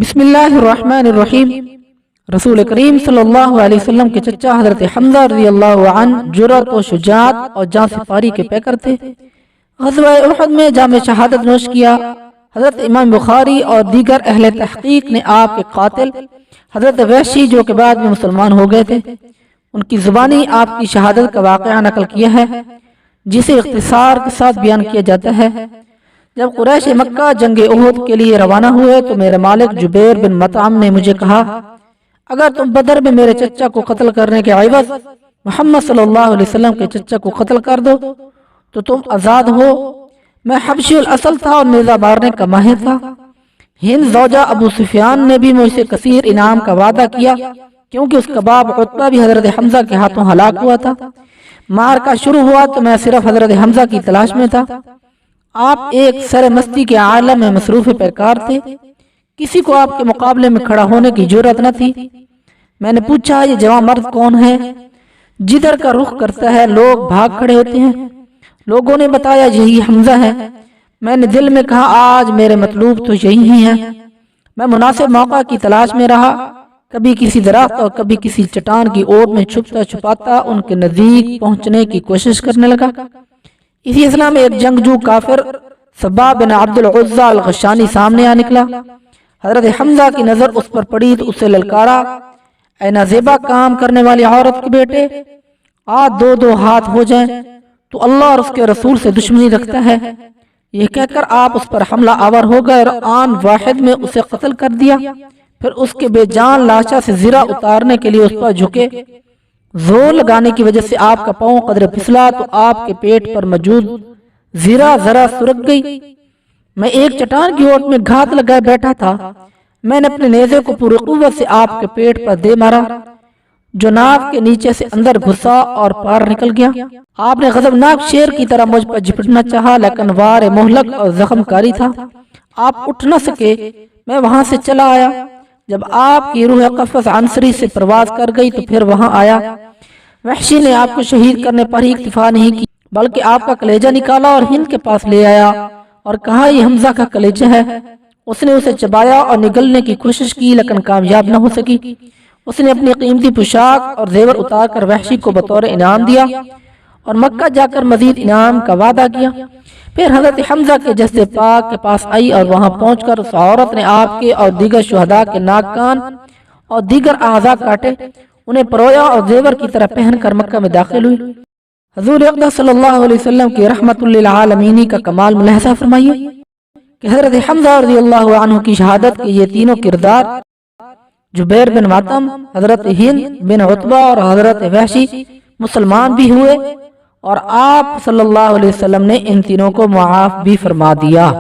بسم اللہ الرحمن الرحیم۔ رسول کریم صلی اللہ علیہ وسلم کے چچا حضرت حمزہ رضی اللہ عنہ جرأت و شجاعت اور جاں سپاری کے پیکر تھے۔ غزوہ احد میں جام شہادت نوش کیا۔ حضرت امام بخاری اور دیگر اہل تحقیق نے آپ کے قاتل حضرت وحشی جو کہ بعد میں مسلمان ہو گئے تھے ان کی زبانی آپ کی شہادت کا واقعہ نقل کیا ہے، جسے اختصار کے ساتھ بیان کیا جاتا ہے۔ جب قریش مکہ جنگ احد کے لیے روانہ ہوئے تو میرے مالک جبیر بن مطعم نے مجھے کہا، اگر تم بدر میں میرے چچا کو قتل کرنے کے عوض محمد صلی اللہ علیہ وسلم کے چچا کو قتل کر دو تو تم آزاد ہو۔ میں حبشی الاصل تھا اور نیزہ مارنے کا ماہر تھا۔ ہند زوجہ ابو سفیان نے بھی مجھ سے کثیر انعام کا وعدہ کیا، کیونکہ اس کا باپ عتبہ بھی حضرت حمزہ کے ہاتھوں ہلاک ہوا تھا۔ معرکہ شروع ہوا تو میں صرف حضرت حمزہ کی تلاش میں تھا۔ آپ ایک سر مستی کے عالم میں مصروف پیکار تھے، کسی کو آپ کے مقابلے میں کھڑا ہونے کی جرأت نہ تھی۔ میں نے پوچھا، یہ جوان مرد کون ہے؟ جدھر کا رخ کرتا ہے لوگ بھاگ کھڑے ہوتے ہیں۔ لوگوں نے بتایا یہی حمزہ ہے۔ میں نے دل میں کہا، آج میرے مطلوب تو یہی ہی ہیں۔ میں مناسب موقع کی تلاش میں رہا، کبھی کسی درخت اور کبھی کسی چٹان کی اوٹ میں چھپتا چھپاتا ان کے نزدیک پہنچنے کی کوشش کرنے لگا۔ اسی اثنا میں ایک جنگجو کافر سبا بن عبد العزى الغشانی سامنے آ نکلا۔ حضرت حمزہ کی نظر اس پر پڑی تو اسے للکارا، اے نازیبا کام کرنے والی عورت کے بیٹے، آج دو ہاتھ ہو جائیں تو اللہ اور اس کے رسول سے دشمنی رکھتا ہے۔ یہ کہہ کر آپ اس پر حملہ آور ہو گئے اور آن واحد میں اسے قتل کر دیا۔ پھر اس کے بے جان لاشا سے زرہ اتارنے کے لیے اس پر جھکے۔ زور لگانے کی وجہ سے آپ کا پاؤں قدر پھسلا تو آپ کے پیٹ پر موجود زرہ ذرا سرک گئی۔ میں ایک چٹان کی اوٹ میں گھات لگائے بیٹھا تھا۔ میں نے اپنے نیزے کو پوری قوت سے آپ کے پیٹ پر دے مارا، جو ناف کے نیچے سے اندر گھسا اور پار نکل گیا۔ آپ نے غضبناک شیر کی طرح مجھ پر جھپٹنا چاہا، لیکن وار مہلک اور زخم کاری تھا۔ آپ اٹھ نہ سکے۔ میں وہاں سے چلا آیا۔ جب آپ کی روح قفص عنصری سے پرواز کر گئی تو پھر وہاں آیا۔ وحشی نے آپ کو شہید کرنے پر ہی اکتفا نہیں کی، بلکہ آپ کا کلیجہ نکالا اور ہند کے پاس لے آیا اور کہا، یہ حمزہ کا کلیجہ ہے۔ اس نے اسے چبایا اور نگلنے کی کوشش کی، لیکن کامیاب نہ ہو سکی۔ اس نے اپنی قیمتی پوشاک اور زیور اتار کر وحشی کو بطور انعام دیا اور مکہ جا کر مزید انعام کا وعدہ کیا۔ پھر حضرت حمزہ کے جسد پاک کے پاس آئی اور وہاں پہنچ کر اس عورت نے آپ کے اور دیگر شہداء کے ناک کان اور دیگر اعضاء کاٹے، انہیں پرویا اور زیور کی طرح پہن کر مکہ میں داخل ہوئی۔ حضور اقدس صلی اللہ علیہ وسلم کی رحمت للعالمین کا کمال ملاحظہ فرمائیے کہ حضرت حمزہ رضی اللہ عنہ کی شہادت کے یہ تینوں کردار، جبیر بن مطعم، حضرت ہند بن عتبہ اور حضرت وحشی، مسلمان بھی ہوئے اور آپ صلی اللہ علیہ وسلم نے ان تینوں کو معاف بھی فرما دیا۔